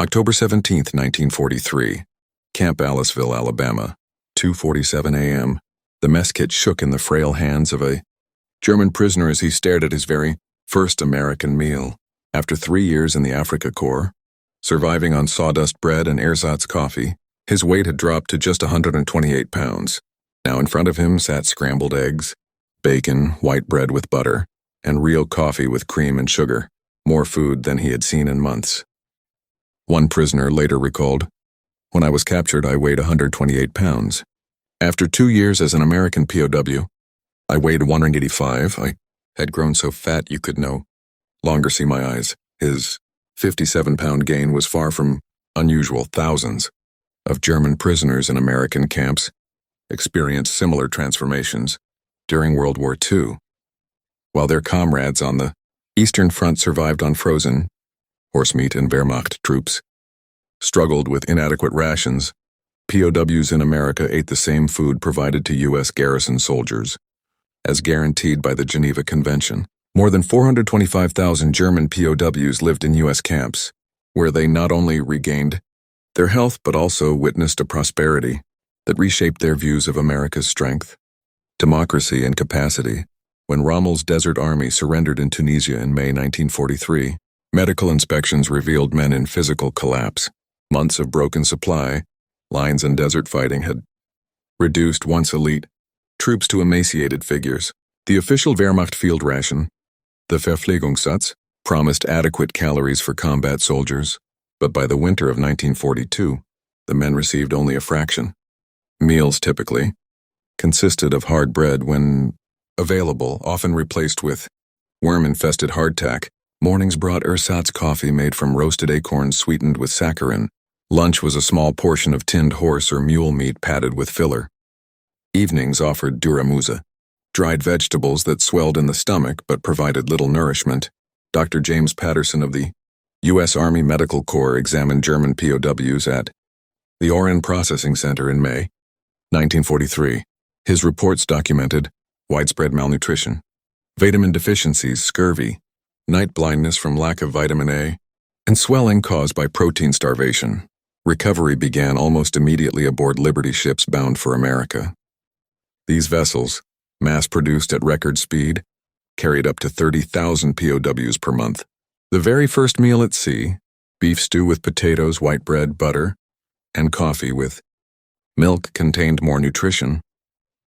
October 17, 1943. Camp Aliceville, Alabama. 2:47 a.m. The mess kit shook in the frail hands of a German prisoner as he stared at his very first American meal. After 3 years in the Afrika Korps, surviving on sawdust bread and ersatz coffee, his weight had dropped to just 128 pounds. Now in front of him sat scrambled eggs, bacon, white bread with butter, and real coffee with cream and sugar, more food than he had seen in months. One prisoner later recalled, "When I was captured, I weighed 128 pounds. After 2 years as an American POW, I weighed 185. I had grown so fat you could no longer see my eyes." His 57-pound gain was far from unusual. Thousands of German prisoners in American camps experienced similar transformations during World War II. While their comrades on the Eastern Front survived on frozen horse meat and Wehrmacht troops struggled with inadequate rations, POWs in America ate the same food provided to U.S. garrison soldiers, as guaranteed by the Geneva Convention. More than 425,000 German POWs lived in U.S. camps, where they not only regained their health but also witnessed a prosperity that reshaped their views of America's strength, democracy, and capacity. When Rommel's Desert Army surrendered in Tunisia in May 1943, medical inspections revealed men in physical collapse. Months of broken supply lines and desert fighting had reduced once elite troops to emaciated figures. The official Wehrmacht field ration, the Verpflegungssatz, promised adequate calories for combat soldiers, but by the winter of 1942, the men received only a fraction. Meals typically consisted of hard bread when available, often replaced with worm-infested hardtack. Mornings brought ersatz coffee made from roasted acorns sweetened with saccharin. Lunch was a small portion of tinned horse or mule meat padded with filler. Evenings offered duramusa, dried vegetables that swelled in the stomach but provided little nourishment. Dr. James Patterson of the U.S. Army Medical Corps examined German POWs at the Oren Processing Center in May 1943. His reports documented widespread malnutrition, vitamin deficiencies, scurvy, night blindness from lack of vitamin A, and swelling caused by protein starvation. Recovery began almost immediately aboard Liberty ships bound for America. These vessels, mass-produced at record speed, carried up to 30,000 POWs per month. The very first meal at sea, beef stew with potatoes, white bread, butter, and coffee with milk, contained more nutrition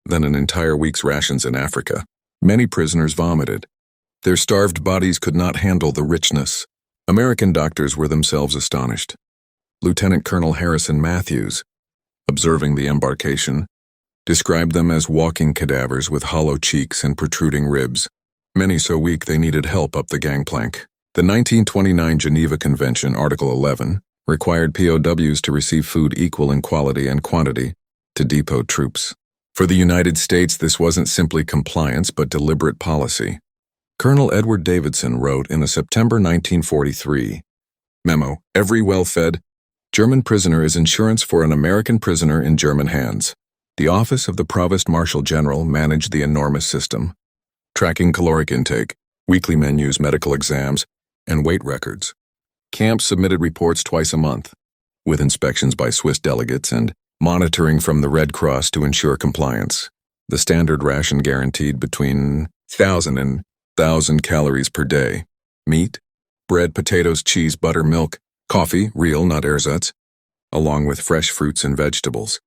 than an entire week's rations in Africa. Many prisoners vomited. Their starved bodies could not handle the richness. American doctors were themselves astonished. Lieutenant Colonel Harrison Matthews, observing the embarkation, described them as walking cadavers with hollow cheeks and protruding ribs, many so weak they needed help up the gangplank. The 1929 Geneva Convention, Article 11, required POWs to receive food equal in quality and quantity to depot troops. For the United States, this wasn't simply compliance but deliberate policy. Colonel Edward Davidson wrote in a September 1943 memo, "Every well-fed German prisoner is insurance for an American prisoner in German hands." The office of the Provost Marshal General managed the enormous system, tracking caloric intake, weekly menus, medical exams, and weight records. Camps submitted reports twice a month, with inspections by Swiss delegates and monitoring from the Red Cross to ensure compliance. The standard ration guaranteed between 1,000 and 1,000 calories per day. Meat, bread, potatoes, cheese, butter, milk, coffee, real, not ersatz, along with fresh fruits and vegetables.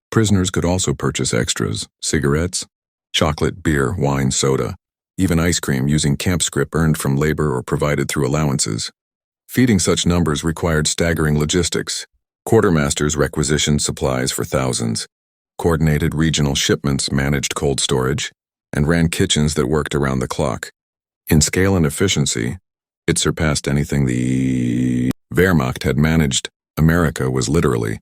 Prisoners could also purchase extras, cigarettes, chocolate, beer, wine, soda, even ice cream using camp scrip earned from labor or provided through allowances. Feeding such numbers required staggering logistics. Quartermasters requisitioned supplies for thousands, coordinated regional shipments, managed cold storage, and ran kitchens that worked around the clock. In scale and efficiency, it surpassed anything the Wehrmacht had managed. America was literally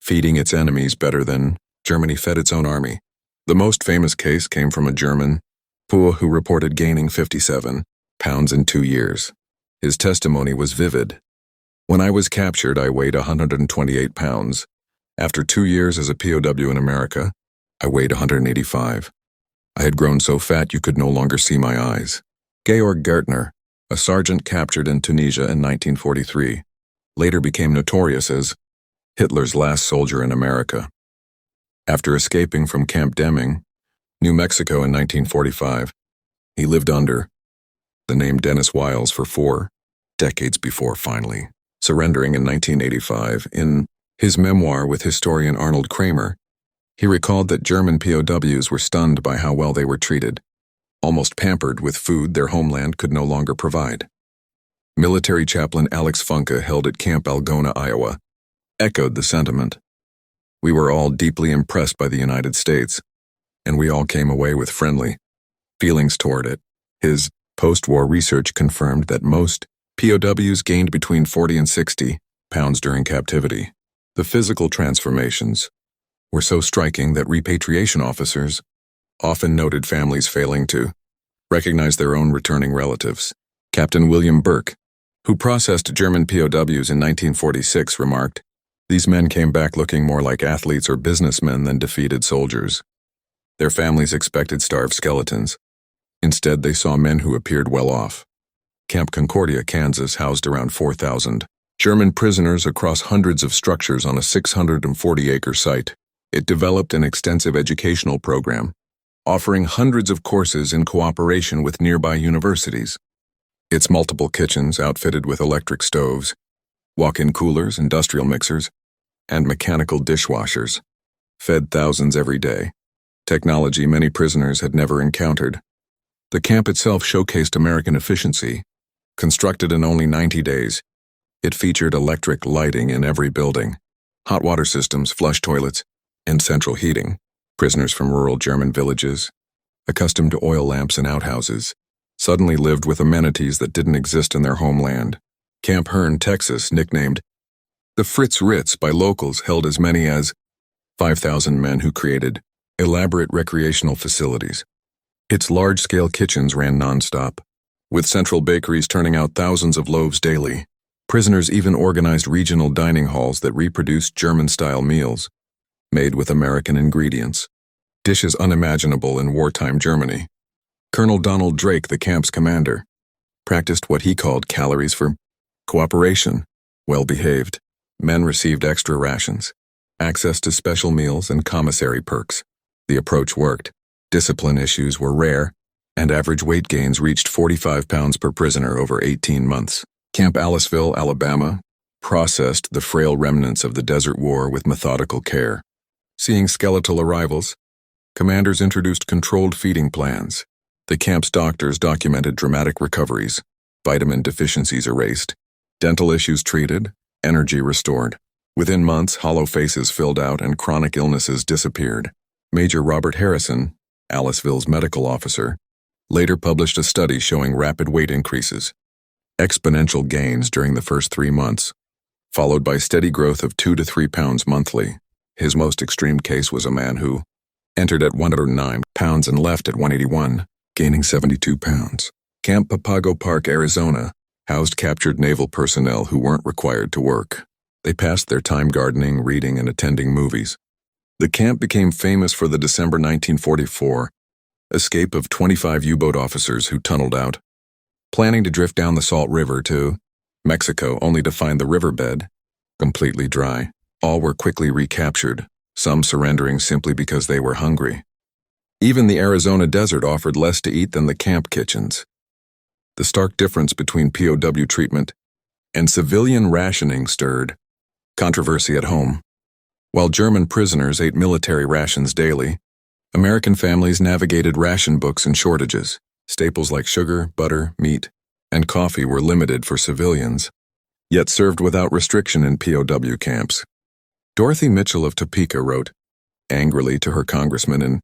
feeding its enemies better than Germany fed its own army. The most famous case came from a German POW who reported gaining 57 pounds in 2 years. His testimony was vivid. "When I was captured, I weighed 128 pounds. After 2 years as a POW in America, I weighed 185. I had grown so fat you could no longer see my eyes." Georg Gertner, a sergeant captured in Tunisia in 1943, later became notorious as Hitler's last soldier in America. After escaping from Camp Deming, New Mexico in 1945, he lived under the name Dennis Wiles for 4 decades before finally surrendering in 1985. In his memoir with historian Arnold Kramer, he recalled that German POWs were stunned by how well they were treated, almost pampered with food their homeland could no longer provide. Military chaplain Alex Funke, held at Camp Algona, Iowa, echoed the sentiment. We were all deeply impressed by the United States, and we all came away with friendly feelings toward it. His post-war research confirmed that most POWs gained between 40 and 60 pounds during captivity. The physical transformations were so striking that repatriation officers often noted families failing to recognize their own returning relatives. Captain William Burke, who processed German POWs in 1946, remarked, "These men came back looking more like athletes or businessmen than defeated soldiers. Their families expected starved skeletons. Instead, they saw men who appeared well off." Camp Concordia, Kansas, housed around 4,000 German prisoners across hundreds of structures on a 640-acre site. It developed an extensive educational program, offering hundreds of courses in cooperation with nearby universities. Its multiple kitchens, outfitted with electric stoves, walk-in coolers, industrial mixers, and mechanical dishwashers, fed thousands every day, technology many prisoners had never encountered. The camp itself showcased American efficiency. Constructed in only 90 days, it featured electric lighting in every building, hot water systems, flush toilets, and central heating. Prisoners from rural German villages, accustomed to oil lamps and outhouses, suddenly lived with amenities that didn't exist in their homeland. Camp Hearn, Texas, nicknamed the Fritz Ritz by locals, held as many as 5,000 men who created elaborate recreational facilities. Its large-scale kitchens ran nonstop, with central bakeries turning out thousands of loaves daily. Prisoners even organized regional dining halls that reproduced German-style meals, made with American ingredients, dishes unimaginable in wartime Germany. Colonel Donald Drake, the camp's commander, practiced what he called calories for cooperation. Well-behaved men received extra rations, access to special meals, and commissary perks. The approach worked. Discipline issues were rare, and average weight gains reached 45 pounds per prisoner over 18 months. Camp Aliceville, Alabama, processed the frail remnants of the Desert War with methodical care. Seeing skeletal arrivals, commanders introduced controlled feeding plans. The camp's doctors documented dramatic recoveries, vitamin deficiencies erased, dental issues treated, energy restored. Within months, hollow faces filled out and chronic illnesses disappeared. Major Robert Harrison, Aliceville's medical officer, later published a study showing rapid weight increases, exponential gains during the first 3 months, followed by steady growth of 2 to 3 pounds monthly. His most extreme case was a man who entered at 109 pounds and left at 181, gaining 72 pounds. Camp Papago Park, Arizona, housed captured naval personnel who weren't required to work. They passed their time gardening, reading, and attending movies. The camp became famous for the December 1944 escape of 25 U-boat officers who tunneled out, planning to drift down the Salt River to Mexico, only to find the riverbed completely dry. All were quickly recaptured, some surrendering simply because they were hungry. Even the Arizona desert offered less to eat than the camp kitchens. The stark difference between POW treatment and civilian rationing stirred controversy at home. While German prisoners ate military rations daily, American families navigated ration books and shortages. Staples like sugar, butter, meat, and coffee were limited for civilians, yet served without restriction in POW camps. Dorothy Mitchell of Topeka wrote angrily to her congressman in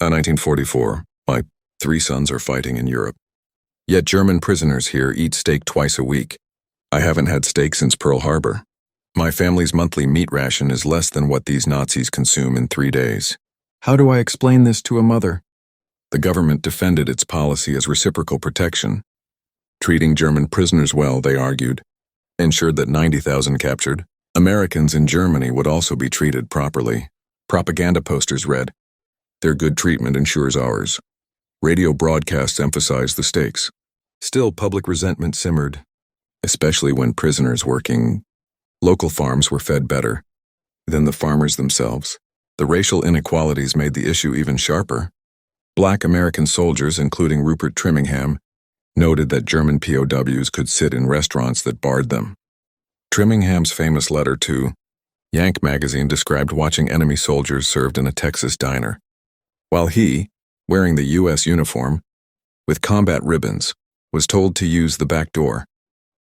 1944, "My 3 sons are fighting in Europe. Yet German prisoners here eat steak twice a week. I haven't had steak since Pearl Harbor. My family's monthly meat ration is less than what these Nazis consume in 3 days. How do I explain this to a mother?" The government defended its policy as reciprocal protection. Treating German prisoners well, they argued, ensured that 90,000 captured Americans in Germany would also be treated properly. Propaganda posters read, "Their good treatment ensures ours." Radio broadcasts emphasized the stakes. Still, public resentment simmered, especially when prisoners working Local farms were fed better than the farmers themselves. The racial inequalities made the issue even sharper. Black American soldiers, including Rupert Trimmingham, noted that German POWs could sit in restaurants that barred them. Trimmingham's famous letter to Yank magazine described watching enemy soldiers served in a Texas diner, while he, wearing the U.S. uniform, with combat ribbons, was told to use the back door.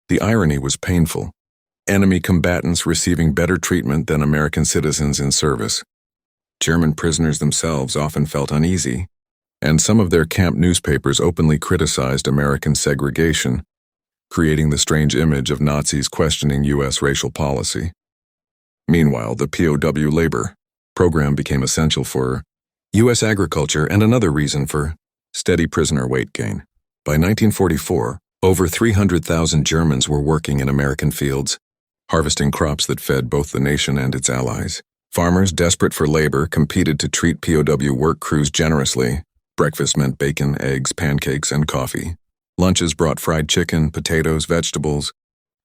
The irony was painful. Enemy combatants receiving better treatment than American citizens in service. German prisoners themselves often felt uneasy, and some of their camp newspapers openly criticized American segregation, creating the strange image of Nazis questioning U.S. racial policy. Meanwhile, the POW labor program became essential for U.S. agriculture and another reason for steady prisoner weight gain. By 1944, over 300,000 Germans were working in American fields, harvesting crops that fed both the nation and its allies. Farmers, desperate for labor, competed to treat POW work crews generously. Breakfast meant bacon, eggs, pancakes, and coffee. Lunches brought fried chicken, potatoes, vegetables,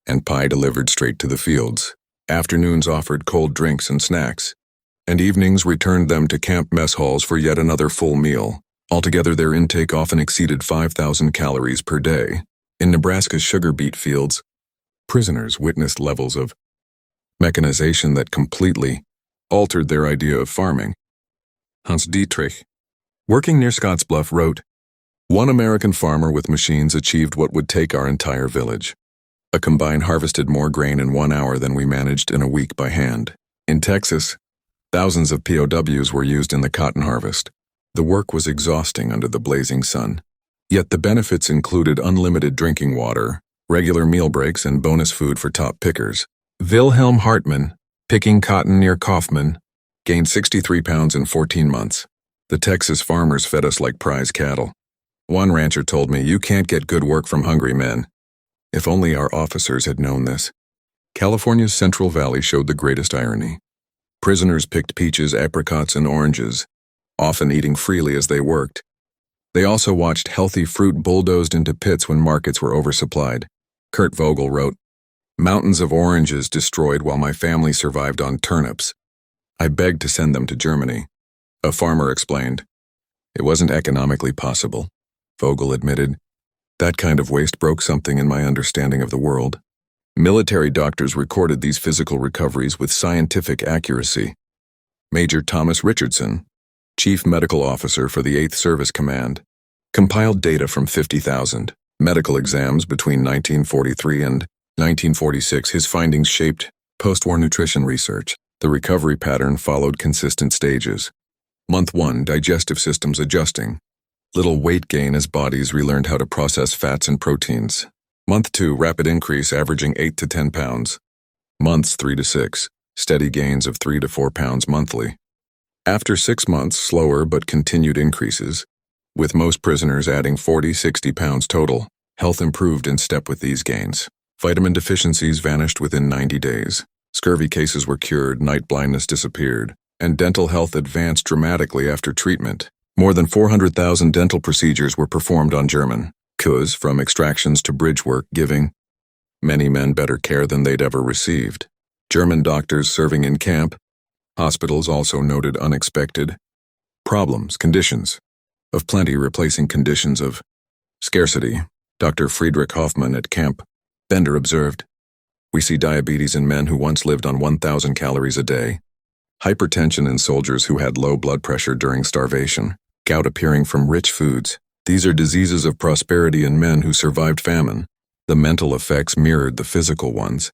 and pie delivered straight to the fields. Afternoons offered cold drinks and snacks, and evenings returned them to camp mess halls for yet another full meal. Altogether, their intake often exceeded 5,000 calories per day. In Nebraska's sugar beet fields, prisoners witnessed levels of mechanization that completely altered their idea of farming. Hans Dietrich, working near Scottsbluff, wrote, "One American farmer with machines achieved what would take our entire village. A combine harvested more grain in 1 hour than we managed in a week by hand." In Texas, thousands of POWs were used in the cotton harvest. The work was exhausting under the blazing sun. Yet the benefits included unlimited drinking water, regular meal breaks, and bonus food for top pickers. Wilhelm Hartmann, picking cotton near Kaufman, gained 63 pounds in 14 months. "The Texas farmers fed us like prize cattle. One rancher told me, 'You can't get good work from hungry men.' If only our officers had known this." California's Central Valley showed the greatest irony. Prisoners picked peaches, apricots, and oranges, often eating freely as they worked. They also watched healthy fruit bulldozed into pits when markets were oversupplied. Kurt Vogel wrote, "Mountains of oranges destroyed while my family survived on turnips. I begged to send them to Germany." A farmer explained, "It wasn't economically possible." Vogel admitted, "That kind of waste broke something in my understanding of the world." Military doctors recorded these physical recoveries with scientific accuracy. Major Thomas Richardson, Chief Medical Officer for the 8th Service Command, compiled data from 50,000 medical exams between 1943 and 1946. His findings shaped post-war nutrition research. The recovery pattern followed consistent stages. Month 1, digestive systems adjusting. Little weight gain as bodies relearned how to process fats and proteins. Month 2, rapid increase averaging 8 to 10 pounds. Months 3 to 6, steady gains of 3 to 4 pounds monthly. After 6 months, slower but continued increases, with most prisoners adding 40-60 pounds total. Health improved in step with these gains. Vitamin deficiencies vanished within 90 days. Scurvy cases were cured, night blindness disappeared, and dental health advanced dramatically after treatment. More than 400,000 dental procedures were performed on German POWs, from extractions to bridge work, giving many men better care than they'd ever received. German doctors serving in camp hospitals also noted unexpected problems, conditions of plenty replacing conditions of scarcity. Dr. Friedrich Hoffmann at Camp Bender observed, "We see diabetes in men who once lived on 1,000 calories a day, hypertension in soldiers who had low blood pressure during starvation, gout appearing from rich foods. These are diseases of prosperity in men who survived famine." The mental effects mirrored the physical ones.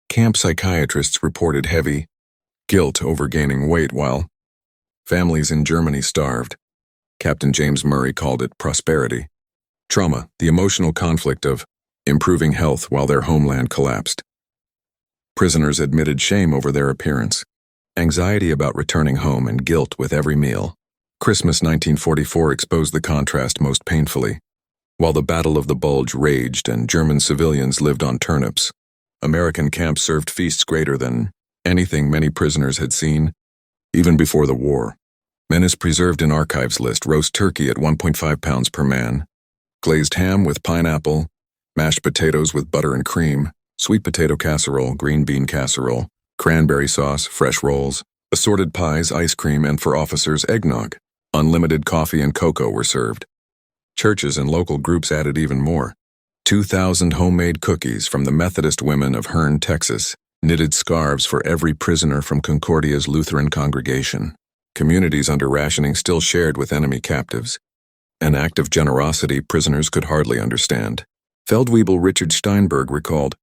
Camp psychiatrists reported heavy guilt over gaining weight while families in Germany starved. Captain James Murray called it prosperity. Trauma, the emotional conflict of improving health while their homeland collapsed. Prisoners admitted shame over their appearance, anxiety about returning home, and guilt with every meal. Christmas 1944 exposed the contrast most painfully. While the Battle of the Bulge raged and German civilians lived on turnips, American camps served feasts greater than anything many prisoners had seen, even before the war. Menus preserved in archives list roast turkey at 1.5 pounds per man, glazed ham with pineapple, mashed potatoes with butter and cream, Sweet potato casserole, green bean casserole, cranberry sauce, fresh rolls, assorted pies, ice cream, and for officers, eggnog. Unlimited coffee and cocoa were served. Churches and local groups added even more. 2,000 homemade cookies from the Methodist women of Hearne, Texas, knitted scarves for every prisoner from Concordia's Lutheran congregation. Communities under rationing still shared with enemy captives. An act of generosity prisoners could hardly understand. Feldwebel Richard Steinberg recalled,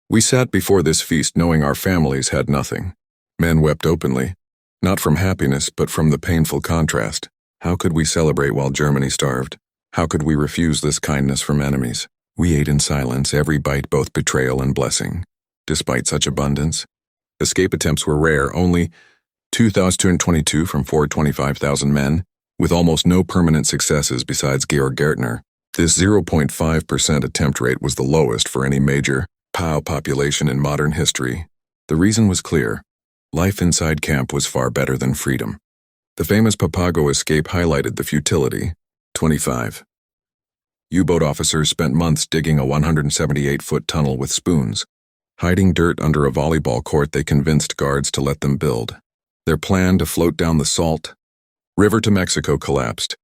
"We sat before this feast knowing our families had nothing. Men wept openly, not from happiness but from the painful contrast. How could we celebrate while Germany starved? How could we refuse this kindness from enemies? We ate in silence, every bite both betrayal and blessing. Despite such abundance, escape attempts were rare, only 2,222 from 425,000 men, with almost no permanent successes besides Georg Gärtner. This 0.5% attempt rate was the lowest for any major POW population in modern history. The reason was clear. Life inside camp was far better than freedom. The famous Papago escape highlighted the futility. 25. U-boat officers spent months digging a 178-foot tunnel with spoons. Hiding dirt under a volleyball court, they convinced guards to let them build. Their plan to float down the salt river to Mexico collapsed.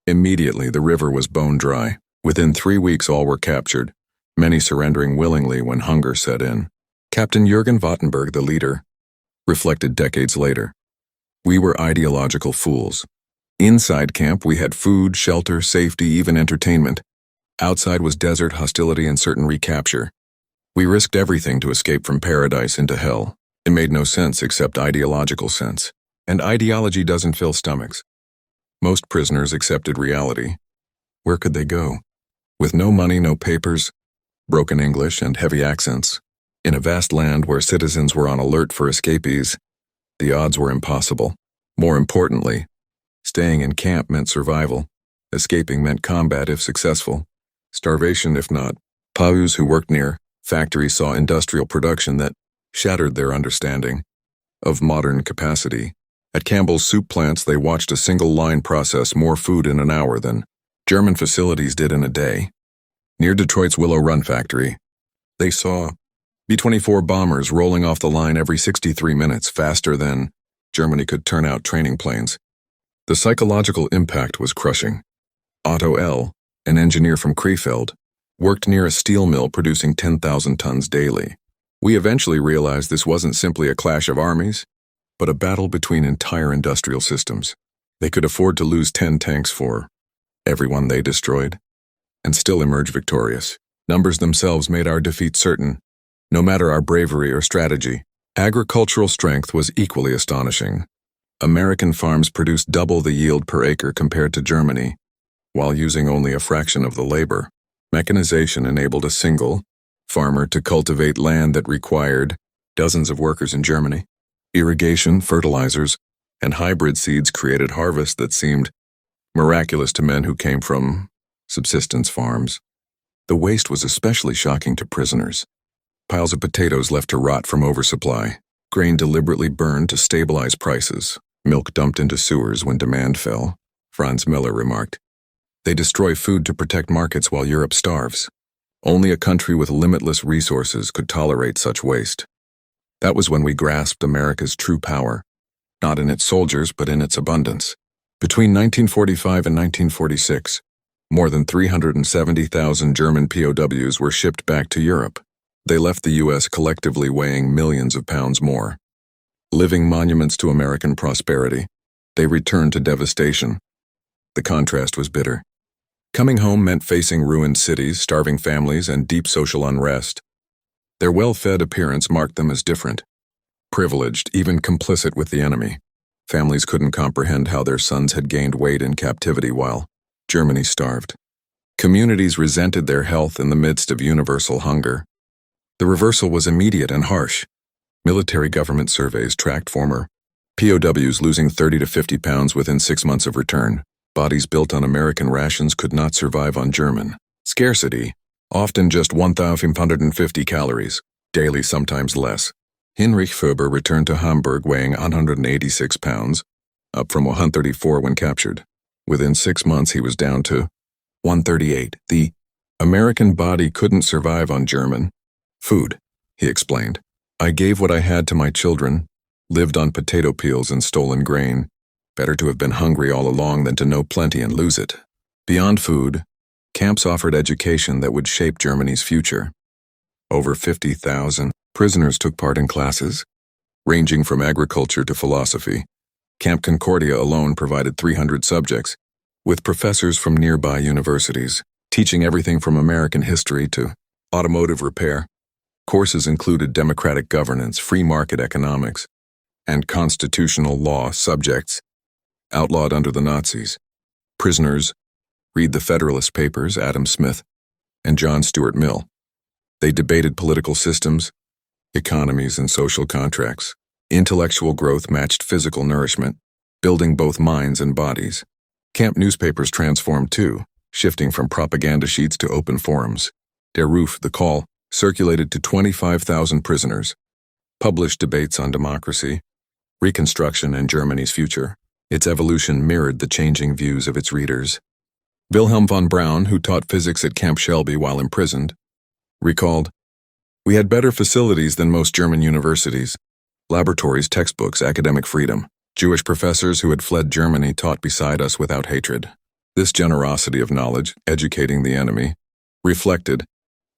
Immediately, the river was bone dry. Within 3 weeks, all were captured, many surrendering willingly when hunger set in. Captain Jürgen Wattenberg, the leader, reflected decades later, "We were ideological fools. Inside camp, we had food, shelter, safety, even entertainment. Outside was desert, hostility, and certain recapture. We risked everything to escape from paradise into hell. It made no sense except ideological sense. And ideology doesn't fill stomachs. Most prisoners accepted reality. Where could they go? With no money, no papers, broken English, and heavy accents. In a vast land where citizens were on alert for escapees, the odds were impossible. More importantly, staying in camp meant survival. Escaping meant combat if successful. Starvation if not. POWs who worked near factories saw industrial production that shattered their understanding of modern capacity. At Campbell's soup plants, they watched a single line process more food in an hour than German facilities did in a day. Near Detroit's Willow Run factory, they saw B-24 bombers rolling off the line every 63 minutes, faster than Germany could turn out training planes. The psychological impact was crushing. Otto L., an engineer from Krefeld, worked near a steel mill producing 10,000 tons daily. "We eventually realized this wasn't simply a clash of armies, but a battle between entire industrial systems. They could afford to lose 10 tanks for everyone they destroyed, and still emerge victorious. Numbers themselves made our defeat certain. No matter our bravery or strategy, agricultural strength was equally astonishing. American farms produced double the yield per acre compared to Germany, while using only a fraction of the labor. Mechanization enabled a single farmer to cultivate land that required dozens of workers in Germany. Irrigation, fertilizers, and hybrid seeds created harvests that seemed miraculous to men who came from subsistence farms. The waste was especially shocking to prisoners. Piles of potatoes left to rot from oversupply, grain deliberately burned to stabilize prices, milk dumped into sewers when demand fell. Franz Miller remarked, "They destroy food to protect markets while Europe starves. Only a country with limitless resources could tolerate such waste." That was when we grasped America's true power, not in its soldiers but in its abundance. Between 1945 and 1946, more than 370,000 German POWs were shipped back to Europe. They left the U.S. collectively weighing millions of pounds more. Living monuments to American prosperity, they returned to devastation. The contrast was bitter. Coming home meant facing ruined cities, starving families, and deep social unrest. Their well-fed appearance marked them as different, privileged, even complicit with the enemy. Families couldn't comprehend how their sons had gained weight in captivity while Germany starved. Communities resented their health in the midst of universal hunger. The reversal was immediate and harsh. Military government surveys tracked former POWs losing 30 to 50 pounds within 6 months of return. Bodies built on American rations could not survive on German. Scarcity, often just 1,550 calories, daily sometimes less. Heinrich Föber returned to Hamburg weighing 186 pounds, up from 134 when captured. Within 6 months he was down to 138. The American body couldn't survive on German food. he explained. I gave what I had to my children, lived on potato peels and stolen grain. Better to have been hungry all along than to know plenty and lose it. Beyond food, camps offered education that would shape Germany's future. Over 50,000 prisoners took part in classes, ranging from agriculture to philosophy. Camp Concordia alone provided 300 subjects, with professors from nearby universities, teaching everything from American history to automotive repair. Courses included democratic governance, free market economics, and constitutional law subjects outlawed under the Nazis. Prisoners read the Federalist Papers, Adam Smith, and John Stuart Mill. They debated political systems, economies, and social contracts. Intellectual growth matched physical nourishment, building both minds and bodies. Camp newspapers transformed too, shifting from propaganda sheets to open forums. Der Ruf, the Call, circulated to 25,000 prisoners, published debates on democracy, Reconstruction, and Germany's future. Its evolution mirrored the changing views of its readers. Wilhelm von Braun, who taught physics at Camp Shelby while imprisoned, recalled, "We had better facilities than most German universities. Laboratories, textbooks, academic freedom. Jewish professors who had fled Germany taught beside us without hatred." This generosity of knowledge, educating the enemy, reflected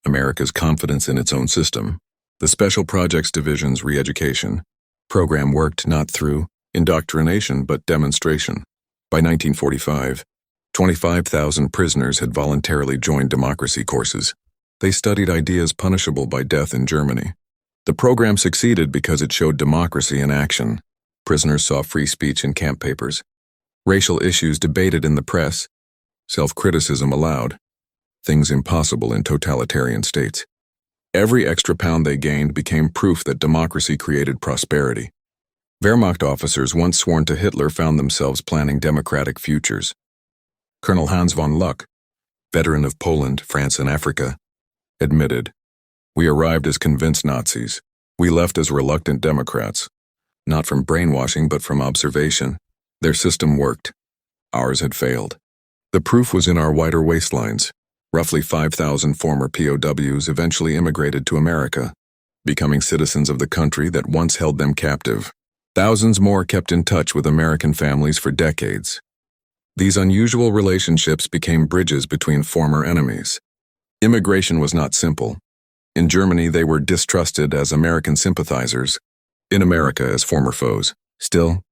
America's confidence in its own system. The Special Projects Division's re-education program worked not through indoctrination but demonstration. By 1945, 25,000 prisoners had voluntarily joined democracy courses. They studied ideas punishable by death in Germany. The program succeeded because it showed democracy in action. Prisoners saw free speech in camp papers, racial issues debated in the press, self-criticism allowed, things impossible in totalitarian states. Every extra pound they gained became proof that democracy created prosperity. Wehrmacht officers once sworn to Hitler found themselves planning democratic futures. Colonel Hans von Luck, veteran of Poland, France, and Africa, admitted, "We arrived as convinced Nazis. We left as reluctant Democrats. Not from brainwashing but from observation. Their system worked. Ours had failed." The proof was in our wider waistlines. Roughly 5,000 former POWs eventually immigrated to America, becoming citizens of the country that once held them captive. Thousands more kept in touch with American families for decades. These unusual relationships became bridges between former enemies. Immigration was not simple. In Germany, they were distrusted as American sympathizers, in America as former foes. Still,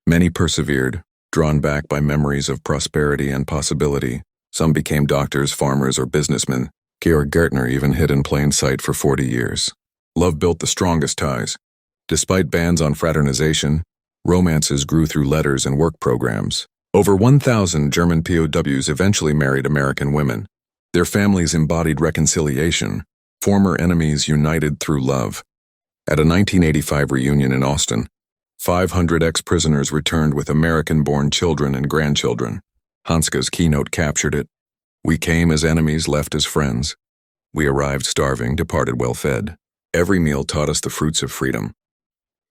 many persevered, drawn back by memories of prosperity and possibility. Some became doctors, farmers, or businessmen. Georg Gertner even hid in plain sight for 40 years. Love built the strongest ties. Despite bans on fraternization, romances grew through letters and work programs. Over 1,000 German POWs eventually married American women. Their families embodied reconciliation, former enemies united through love. At a 1985 reunion in Austin, 500 ex-prisoners returned with American-born children and grandchildren. Hanska's keynote captured it. "We came as enemies, left as friends. We arrived starving, departed well-fed. Every meal taught us the fruits of freedom."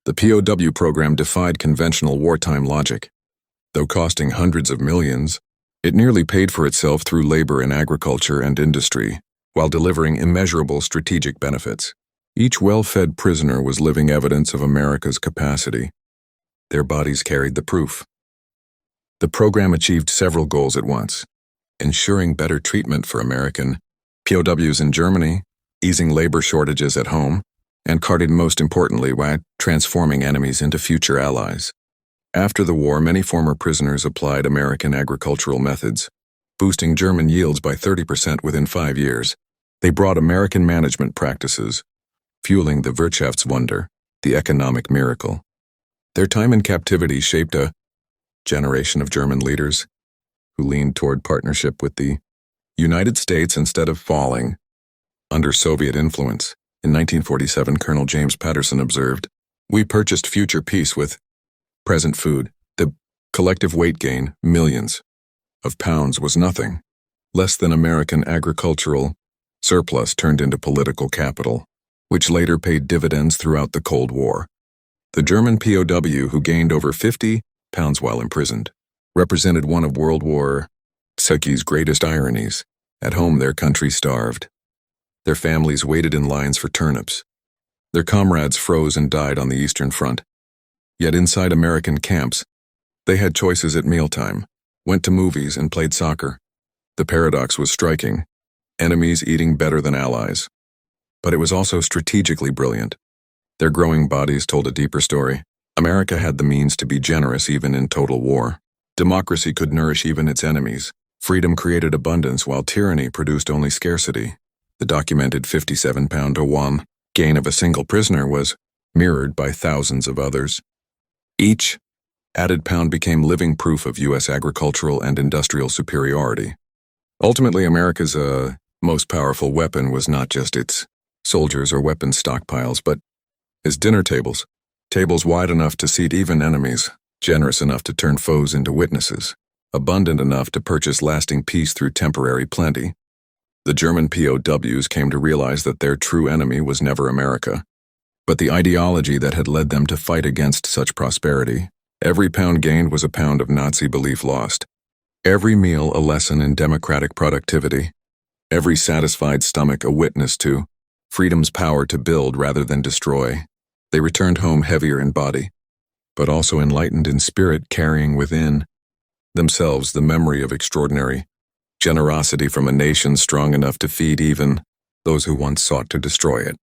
The POW program defied conventional wartime logic. Though costing hundreds of millions, it nearly paid for itself through labor in agriculture and industry, while delivering immeasurable strategic benefits. Each well-fed prisoner was living evidence of America's capacity. Their bodies carried the proof. The program achieved several goals at once: ensuring better treatment for American POWs in Germany, easing labor shortages at home, and most importantly, by transforming enemies into future allies. After the war, many former prisoners applied American agricultural methods, boosting German yields by 30% within 5 years. They brought American management practices, fueling the Wirtschaftswunder, the economic miracle. Their time in captivity shaped a generation of German leaders who leaned toward partnership with the United States instead of falling under Soviet influence. In 1947, Colonel James Patterson observed, "We purchased future peace with present food. The collective weight gain, millions of pounds, was nothing. Less than American agricultural surplus turned into political capital, which later paid dividends throughout the Cold War." The German POW, who gained over 50 pounds while imprisoned, represented one of World War II's greatest ironies. At home, their country starved. Their families waited in lines for turnips. Their comrades froze and died on the Eastern Front. Yet inside American camps, they had choices at mealtime, went to movies, and played soccer. The paradox was striking: enemies eating better than allies. But it was also strategically brilliant. Their growing bodies told a deeper story. America had the means to be generous even in total war. Democracy could nourish even its enemies. Freedom created abundance while tyranny produced only scarcity. The documented 57-pound Owan gain of a single prisoner was mirrored by thousands of others. Each added pound became living proof of U.S. agricultural and industrial superiority. Ultimately, America's most powerful weapon was not just its soldiers or weapons stockpiles, but its dinner tables. Tables wide enough to seat even enemies, generous enough to turn foes into witnesses, abundant enough to purchase lasting peace through temporary plenty. The German POWs came to realize that their true enemy was never America, but the ideology that had led them to fight against such prosperity. Every pound gained was a pound of Nazi belief lost. Every meal a lesson in democratic productivity. Every satisfied stomach a witness to freedom's power to build rather than destroy. They returned home heavier in body, but also enlightened in spirit, carrying within themselves the memory of extraordinary generosity from a nation strong enough to feed even those who once sought to destroy it.